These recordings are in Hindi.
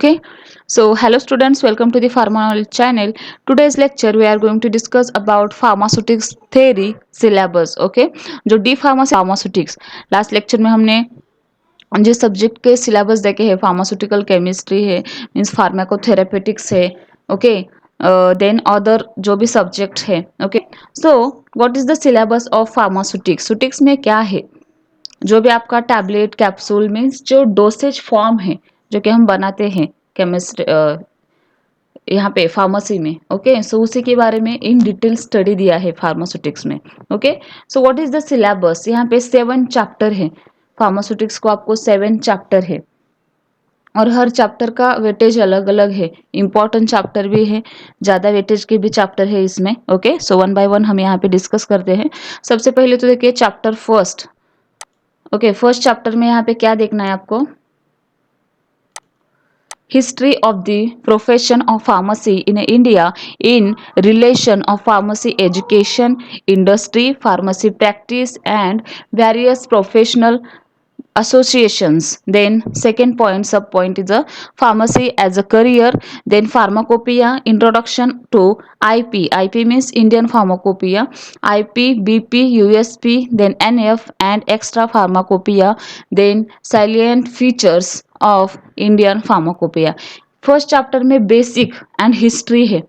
Okay, so hello students, welcome to the Pharma Knowledge channel. Today's lecture we are going to discuss about pharmaceutics theory syllabus. Okay, जो डी फार्मास्यूटिक्स लास्ट लेक्चर में हमने जिस सब्जेक्ट के सिलेबस देखे हैं फार्मास्यूटिकल केमिस्ट्री है मीन्स फार्माकोथेरेपेटिक्स है. ओके, देन अदर जो भी सब्जेक्ट है. Okay, so what is the syllabus of pharmaceutics में क्या है. जो भी आपका टैबलेट कैप्सूल मीन्स जो डोसेज फॉर्म है जो कि हम बनाते हैं केमिस्ट्री यहाँ पे फार्मेसी में. ओके, सो उसी के बारे में इन डिटेल स्टडी दिया है फार्मास्यूटिक्स में. Okay, so what is the syllabus. यहाँ पे 7 चैप्टर है. फार्मास्यूटिक्स को आपको 7 चैप्टर है और हर चैप्टर का वेटेज अलग अलग है. इंपॉर्टेंट चैप्टर भी है, ज़्यादा वेटेज के भी चैप्टर है इसमें. Okay, so one by one हम यहाँ पे डिस्कस करते हैं. सबसे पहले तो देखिए chapter first. Okay, first chapter में यहाँ पे क्या देखना है आपको. History of the profession of pharmacy in India in relation of pharmacy education, industry, pharmacy practice and various professional associations. Then second point, sub point is a pharmacy as a career. Then pharmacopoeia, introduction to ip means Indian pharmacopoeia, ip, bp, usp, then nf and extra pharmacopoeia. Then salient features of Indian pharmacopoeia. First chapter में बेसिक एंड हिस्ट्री है,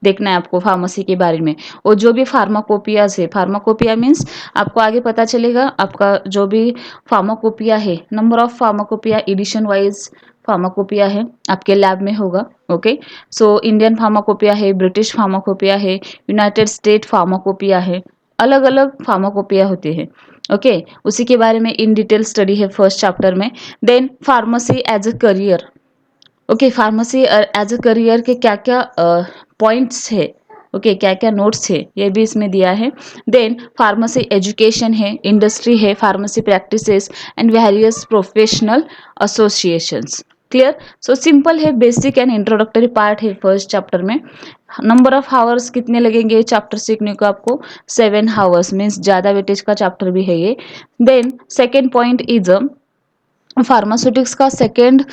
देखना है आपको फार्मेसी के बारे में. और जो भी फार्माकोपियाज है, फार्माकोपिया मीन्स आपको आगे पता चलेगा आपका जो भी फार्माकोपिया है, number of pharmacopoeia edition wise pharmacopoeia है आपके लैब में होगा. ओके, सो इंडियन फार्माकोपिया है, ब्रिटिश फार्माकोपिया है, यूनाइटेड स्टेट फार्माकोपिया है, अलग अलग फार्माकोपिया होते हैं. ओके, उसी के बारे में इन डिटेल स्टडी है फर्स्ट चैप्टर में. Then pharmacy as a career. Okay, pharmacy as a career के क्या क्या पॉइंट्स है, ओके क्या क्या नोट्स है ये भी इसमें दिया है. देन फार्मेसी एजुकेशन है, इंडस्ट्री है, pharmacy practices and various professional associations. Clear. So simple है, बेसिक एंड इंट्रोडक्टरी पार्ट है फर्स्ट चैप्टर में. नंबर ऑफ हावर्स कितने लगेंगे चैप्टर सीखने को आपको. 7 हावर्स मीन्स ज़्यादा वेटेज का चैप्टर भी है ये. Then second point is pharmaceutics का सेकेंड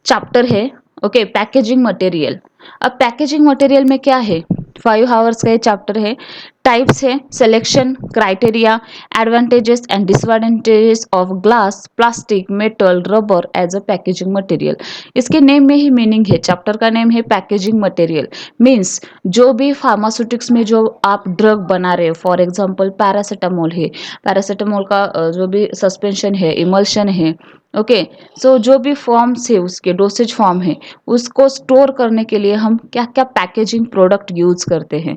चैप्टर है. Okay, packaging material. अब पैकेजिंग मटेरियल में क्या है, 5 हावर्स का ये चैप्टर है. टाइप्स है, selection, criteria, advantages and disadvantages of glass, plastic, metal, rubber as a packaging material. इसके नेम में ही मीनिंग है, चैप्टर का नेम है पैकेजिंग मटेरियल. मीन्स जो भी फार्मास्यूटिक्स में जो आप ड्रग बना रहे हो, फॉर एग्जाम्पल पैरासीटामोल है, पैरासीटामोल का जो भी सस्पेंशन है, इमल्शन है. ओके, सो जो भी फॉर्म्स है उसके डोसेज फॉर्म है उसको स्टोर करने के लिए हम क्या क्या पैकेजिंग प्रोडक्ट यूज करते हैं.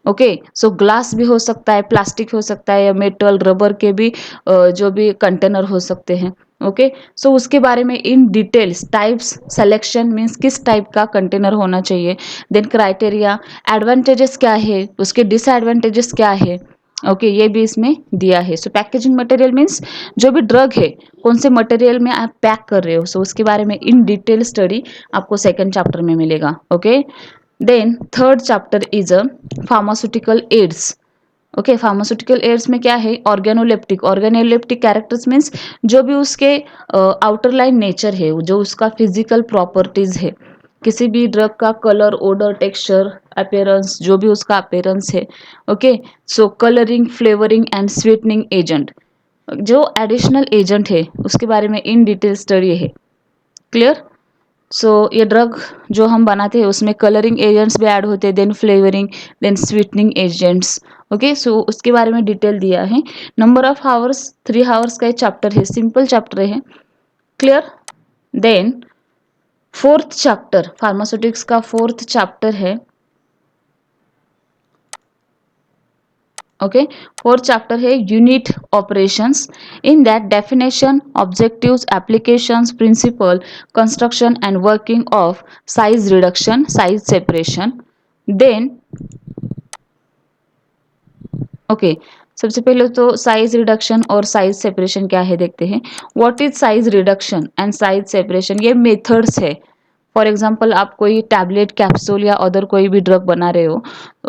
ओके, सो ग्लास भी हो सकता है, प्लास्टिक हो सकता है, या मेटल रबर के भी जो भी कंटेनर हो सकते हैं. ओके, सो उसके बारे में in details, types, selection means किस टाइप का कंटेनर होना चाहिए. देन क्राइटेरिया, एडवांटेजेस क्या है, उसके डिसएडवांटेजेस क्या है. ओके, ये भी इसमें दिया है. सो पैकेजिंग मटेरियल मीन्स जो भी ड्रग है कौन से मटेरियल में आप पैक कर रहे हो, सो उसके बारे में इन डिटेल स्टडी आपको सेकेंड चैप्टर में मिलेगा. Okay, then third chapter is a pharmaceutical aids. Okay, pharmaceutical aids में क्या है, ऑर्गेनोलेप्टिक. ऑर्गेनोलेप्टिक कैरेक्टर्स मीन्स जो भी उसके आउटर लाइन नेचर है, जो उसका फिजिकल प्रॉपर्टीज है, किसी भी ड्रग का कलर, ओडर, टेक्सचर, अपीयरेंस, जो भी उसका अपीयरेंस है. Okay, so colouring, flavouring and sweetening agent, जो एडिशनल एजेंट है उसके बारे में इन डिटेल स्टडी है. क्लियर. सो ये ड्रग जो हम बनाते हैं उसमें कलरिंग एजेंट्स भी ऐड होते हैं, then flavouring, then sweetening agents. Okay, so उसके बारे में डिटेल दिया है. नंबर ऑफ हावर्स 3 हावर्स का ये चैप्टर है, सिंपल चैप्टर है. Clear. Then fourth chapter, pharmaceutics का फोर्थ चैप्टर है. ओके, फोर्थ चैप्टर है unit operations. In that definition, objectives, applications, principle, construction and working of size reduction, size separation. Then okay, सबसे पहले तो साइज रिडक्शन और साइज सेपरेशन क्या है देखते हैं. What is size reduction and size separation, ये मेथड्स है. फॉर एग्जाम्पल आप कोई टैबलेट, कैप्सूल या अदर कोई भी ड्रग बना रहे हो,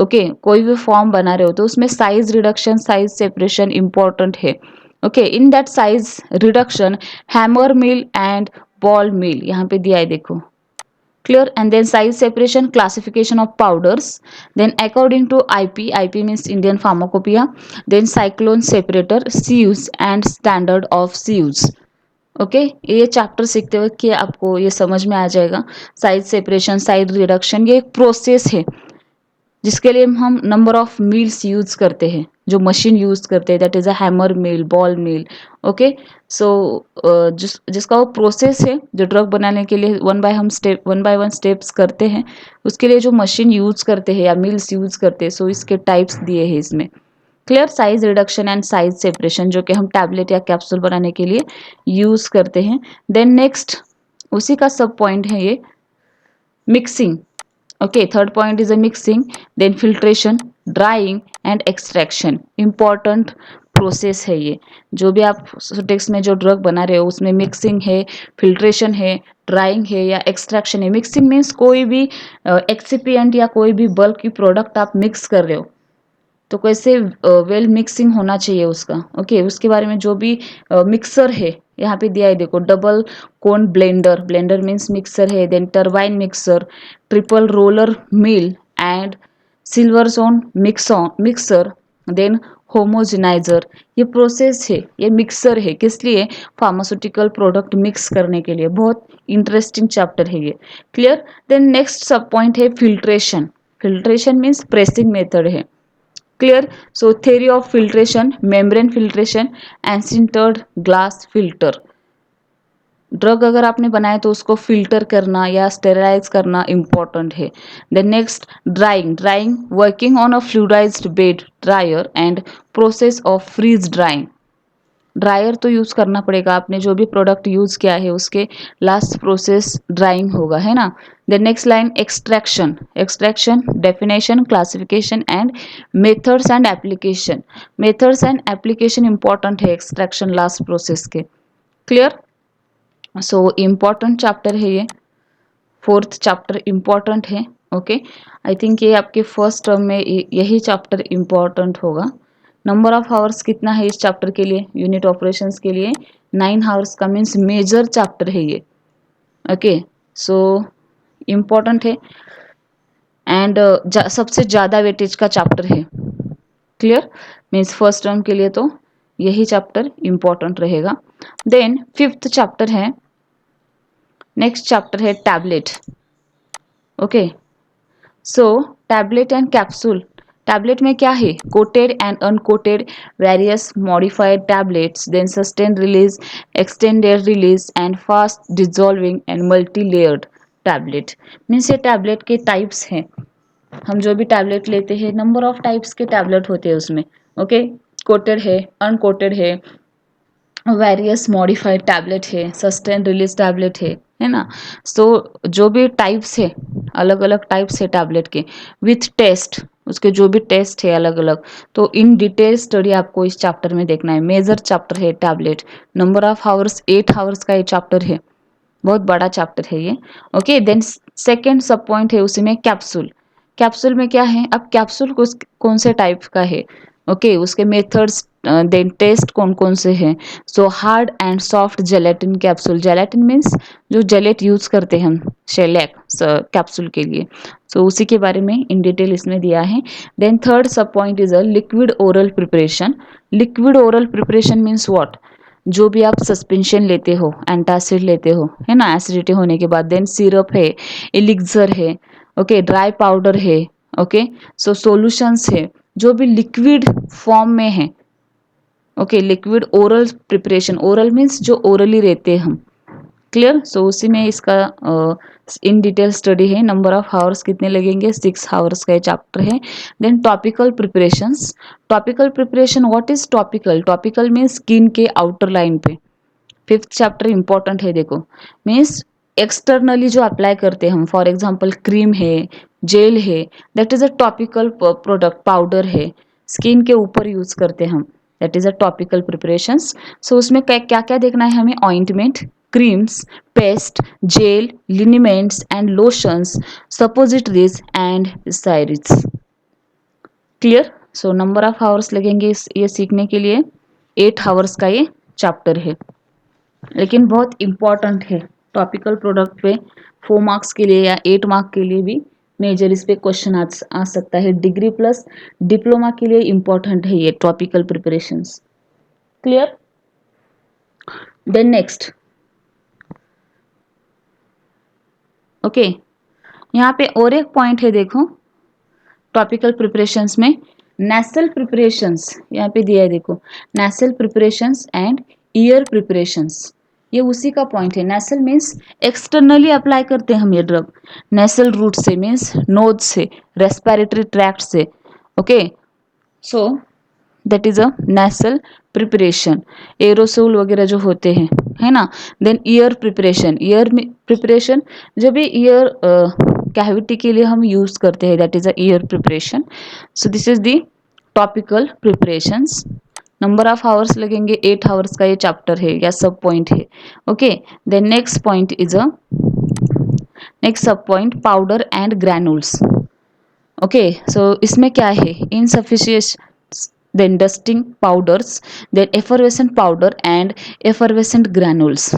ओके कोई भी फॉर्म बना रहे हो, तो उसमें size reduction, size separation important है. Okay, in that size reduction, hammer mill and ball mill, यहाँ पे दिया है देखो, clear. And then size separation, classification of powders, then according to IP means Indian Pharmacopoeia, then cyclone separator, CUs and standard of CUs. Okay ये चैप्टर सीखते वक्त कि आपको ये समझ में आ जाएगा। साइज सेपरेशन, साइज रिडक्शन, ये एक प्रोसेस है जिसके लिए हम नंबर ऑफ मील्स यूज करते हैं, जो मशीन यूज करते हैं, that is a hammer mill, ball mill. Okay so जिसका वो प्रोसेस है जो ड्रग बनाने के लिए वन बाय वन स्टेप्स करते हैं, उसके लिए जो मशीन यूज करते हैं या मिल्स यूज करते हैं, सो इसके टाइप्स दिए हैं इसमें। Clear, size reduction and size separation जो कि हम टैबलेट या कैप्सूल बनाने के लिए यूज करते हैं। देन नेक्स्ट उसी का सब पॉइंट है ये mixing. Okay third point is a mixing, then filtration, drying and extraction. Important process है ये, जो भी आप सुटेक्स में जो ड्रग बना रहे हो उसमें मिक्सिंग है, फिल्ट्रेशन है, ड्राइंग है या एक्सट्रैक्शन है। मिक्सिंग मीन्स कोई भी एक्सिपिएंट या कोई भी बल्क की प्रोडक्ट आप मिक्स कर रहे हो तो कैसे वेल मिक्सिंग होना चाहिए उसका। ओके उसके बारे में जो भी मिक्सर है यहाँ पे दिया है देखो, double cone blender, blender means mixer है, then turbine mixer, triple roller mill and Silverson mixer, then homogeniser. ये प्रोसेस है, ये मिक्सर है किस लिए, फार्मास्यूटिकल प्रोडक्ट मिक्स करने के लिए। बहुत इंटरेस्टिंग चैप्टर है ये। Clear, then next sub point है filtration. Filtration means pressing method है। Clear, so theory of filtration, membrane filtration, ensintered glass filter। Drug अगर आपने बनाया तो उसको फिल्टर करना या स्टेरलाइज करना इंपॉर्टेंट है। Then next drying, drying working on a fluidised bed dryer and process of freeze drying. Dryer तो यूज करना पड़ेगा, आपने जो भी प्रोडक्ट यूज किया है उसके लास्ट प्रोसेस ड्राइंग होगा, है ना। Then next line extraction, extraction definition, classification and methods and application. Methods and application important है एक्सट्रैक्शन लास्ट प्रोसेस के। क्लियर, सो इम्पॉर्टेंट चैप्टर है ये, फोर्थ चैप्टर इम्पॉर्टेंट है। ओके आई थिंक ये आपके फर्स्ट टर्म में यही चैप्टर इम्पॉर्टेंट होगा। नंबर ऑफ आवर्स कितना है इस चैप्टर के लिए, यूनिट ऑपरेशंस के लिए 9 आवर्स का, मीन्स मेजर चैप्टर है ये। ओके सो इम्पॉर्टेंट है एंड सबसे ज़्यादा वेटेज का चैप्टर है। क्लियर, मीन्स फर्स्ट टर्म के लिए तो यही चैप्टर इम्पॉर्टेंट रहेगा। देन फिफ्थ चैप्टर है, नेक्स्ट चैप्टर है tablet. Okay so tablet and capsule. Tablet में क्या है, coated and uncoated various modified tablets, then sustain release, extended release and fast dissolving and multi layered tablet. Means ये टैबलेट के टाइप्स हैं। हम जो भी टैबलेट लेते हैं नंबर ऑफ टाइप्स के टैबलेट होते हैं उसमें। ओके कोटेड है, अनकोटेड है, वेरियस मॉडिफाइड टैबलेट है, सस्टेन रिलीज टैबलेट है ना। सो जो भी टाइप्स है, अलग अलग टाइप्स है टैबलेट के, विथ टेस्ट, उसके जो भी टेस्ट है अलग अलग, तो इन डिटेल स्टडी आपको इस चैप्टर में देखना है। मेजर चैप्टर है tablet, number of hours 8 hours का ये चैप्टर है, बहुत बड़ा चैप्टर है ये। ओके देन सेकेंड सब पॉइंट है उसी में कैप्सूल। कैप्सूल में क्या है, अब कैप्सूल कौन से टाइप का है, ओके उसके मेथड्स, देन टेस्ट कौन कौन से हैं। So hard and soft gelatin capsule, gelatin means जो जेलेट यूज करते हैं हम शेलैक कैप्सूल के लिए, सो उसी के बारे में इन डिटेल इसमें दिया है। देन थर्ड सब point is a liquid oral preparation. Liquid oral preparation means what, जो भी आप सस्पेंशन लेते हो, एंटासिड लेते हो, है ना, एसिडिटी होने के बाद, देन सिरप है, एलिक्सर है, ओके ड्राई पाउडर है, ओके सो सॉल्यूशंस है, जो भी लिक्विड फॉर्म में है। Okay liquid oral preparation, oral means जो ओरली रहते हैं हम। क्लियर, सो उसी में इसका इन डिटेल स्टडी है। नंबर ऑफ आवर्स कितने लगेंगे, 6 आवर्स का ये चैप्टर है। Then topical preparations, topical preparation what is topical, topical means skin के आउटर लाइन पे। फिफ्थ चैप्टर इंपॉर्टेंट है देखो, मीन्स एक्सटर्नली जो अप्लाई करते हैं हम, फॉर एग्जांपल क्रीम है, जेल है, that is a topical product, powder है, स्किन के ऊपर यूज करते हैं हम, that is a topical preparations. So उसमें क्या क्या देखना है हमें, ointment, creams, paste, gel, liniments and lotions, suppositories and साइरिड्स। Clear, so number of hours लगेंगे ये सीखने के लिए, 8 आवर्स का ये चैप्टर है, लेकिन बहुत इंपॉर्टेंट है टॉपिकल प्रोडक्ट पे 4 मार्क्स के लिए या 8 मार्क के लिए भी मेजर इस पे क्वेश्चन आ सकता है। डिग्री प्लस डिप्लोमा के लिए इंपॉर्टेंट है ये topical preparations. Clear? Then next, okay, यहाँ पे और एक पॉइंट है देखो टॉपिकल प्रिपरेशंस में, नेशनल प्रिपरेशंस यहाँ पे दिया है देखो, national preparations and ear preparations, ये उसी का पॉइंट है। नेशनल मीन्स एक्सटर्नली अप्लाई करते हैं हम ये ड्रग, नेशनल रूट से मीन्स नोज से, रेस्पिरेटरी ट्रैक्ट से, okay, so that is a national preparation, aerosol वगैरह जो होते हैं, है ना। Then ear preparation, ear preparation जब भी ईयर कैविटी के लिए हम यूज करते हैं, that is a year preparation. So this is the topical preparations. Number of hours लगेंगे 8 आवर्स का ये चैप्टर है या सब पॉइंट है, okay. Then next point is a next sub point powder and granules, okay. So इसमें क्या है, insufficient, then dusting powders, then effervescent powder and effervescent granules.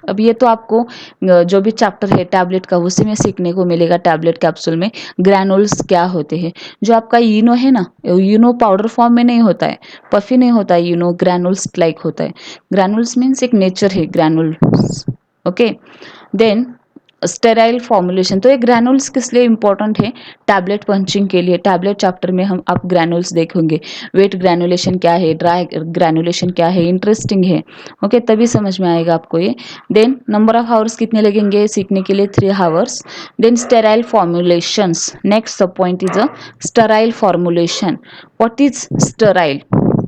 अब ये तो आपको जो भी चैप्टर है टैबलेट का उसी में सीखने को मिलेगा, टैबलेट कैप्सूल में ग्रैनुल्स क्या होते हैं। जो आपका ईनो है ना, ईनो पाउडर फॉर्म में नहीं होता है, पफी नहीं होता है ईनो, ग्रैनुल्स लाइक होता है। ग्रैनुल्स मीन्स एक नेचर है granules, okay. Then sterile formulation, तो ये ग्रैनुल्स किस लिए इंपॉर्टेंट है, टैबलेट पंचिंग के लिए। टैबलेट चैप्टर में हम आप ग्रैनुल्स देखेंगे, वेट ग्रैनुलेशन क्या है, ड्राई ग्रैनुलेशन क्या है, इंटरेस्टिंग है, ओके, तभी समझ में आएगा आपको ये। देन नंबर ऑफ आवर्स कितने लगेंगे सीखने के लिए, 3 hours. Then sterile formulations, next sub point is a sterile formulation. What is sterile,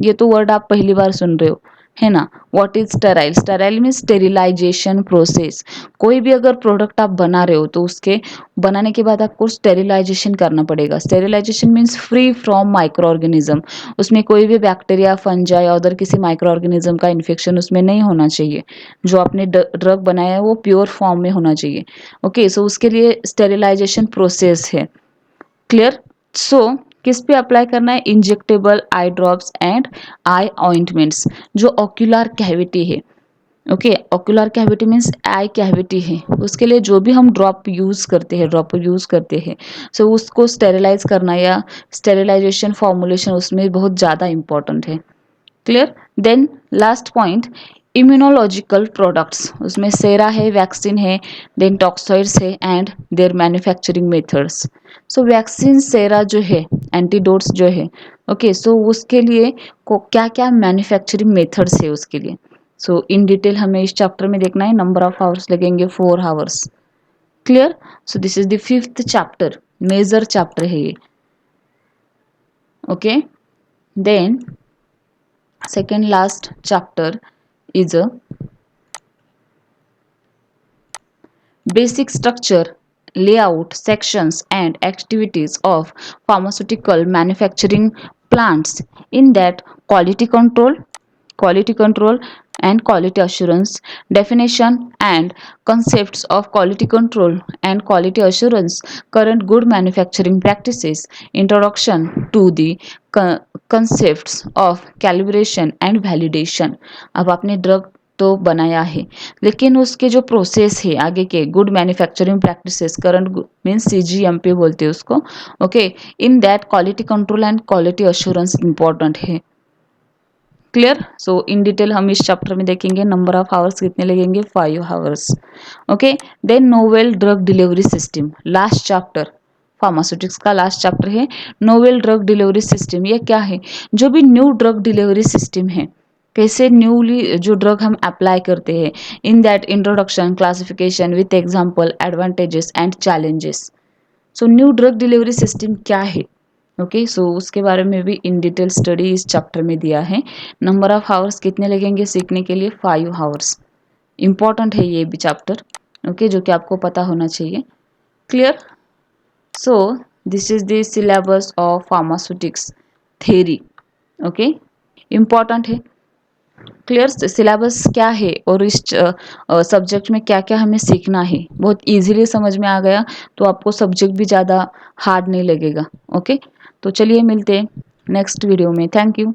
ये तो वर्ड आप पहली बार सुन रहे हो, है ना। What is sterile, sterile mean sterilisation process. कोई भी अगर प्रोडक्ट आप बना रहे हो तो उसके बनाने के बाद आपको स्टेरिलाइजेशन करना पड़ेगा। Sterilisation means free from micro organism, उसमें कोई भी बैक्टीरिया, फंजाई या अदर किसी माइक्रो ऑर्गेनिज्म का इन्फेक्शन उसमें नहीं होना चाहिए। जो आपने ड्रग बनाया है वो प्योर फॉर्म में होना चाहिए, ओके। सो उसके लिए स्टेरिलाइजेशन प्रोसेस है। क्लियर? सो किस पे अप्लाई करना है, injectable eye drops and I ointments, जो ऑक्यूलर कैविटी है, okay. Ocular cavity means I cavity है, उसके लिए जो भी हम ड्रॉप यूज करते हैं, ड्रॉप यूज करते हैं, सो उसको स्टेरिलाइज करना या स्टेरिलाइजेशन फॉर्मुलेशन उसमें बहुत ज़्यादा इंपॉर्टेंट है। Clear? Then last point immunological products, उसमें सेरा है, वैक्सीन है, देन टॉक्सॉइड्स है and their manufacturing methods. So vaccine, sera जो है, एंटीडोट्स जो है, ओके, सो उसके लिए को क्या क्या मैन्युफैक्चरिंग मेथड्स है उसके लिए। सो इन डिटेल हमें इस चैप्टर में देखना है। नंबर ऑफ आवर्स लगेंगे 4 hours. Clear? So this is the 5th chapter, major chapter है ये, okay. Then second last chapter is a basic structure, layout, sections and activities of pharmaceutical manufacturing plants. In that quality control and quality assurance, definition and concepts of quality control and quality assurance, current good manufacturing practices, introduction to the concepts of calibration and validation। अब आपने ड्रग तो बनाया है, लेकिन उसके जो प्रोसेस है आगे के, good manufacturing practices, current means CGMP बोलते हैं उसको, okay. In that quality control and quality assurance important है। क्लियर? सो इन डिटेल हम इस चैप्टर में देखेंगे। नंबर ऑफ आवर्स कितने लगेंगे, 5 hours, okay. Then novel drug delivery system, last chapter, pharmaceutics का लास्ट चैप्टर है नोवेल ड्रग डिलीवरी सिस्टम। ये क्या है, जो भी न्यू ड्रग डिलीवरी सिस्टम है, कैसे न्यूली जो ड्रग हम अप्लाई करते हैं, in that introduction, classification with example, advantages and challenges. So new drug delivery system क्या है, ओके, सो उसके बारे में भी इन डिटेल स्टडी इस चैप्टर में दिया है। नंबर ऑफ आवर्स कितने लगेंगे सीखने के लिए, 5 आवर्स। इंपॉर्टेंट है ये भी चैप्टर, ओके, जो कि आपको पता होना चाहिए। Clear? So this is the syllabus of pharmaceutics theory, okay, important है। क्लियर? सिलेबस क्या है और इस सब्जेक्ट में क्या क्या हमें सीखना है, बहुत इजीली समझ में आ गया तो आपको सब्जेक्ट भी ज़्यादा हार्ड नहीं लगेगा, ओके। तो चलिए मिलते हैं नेक्स्ट वीडियो में। Thank you.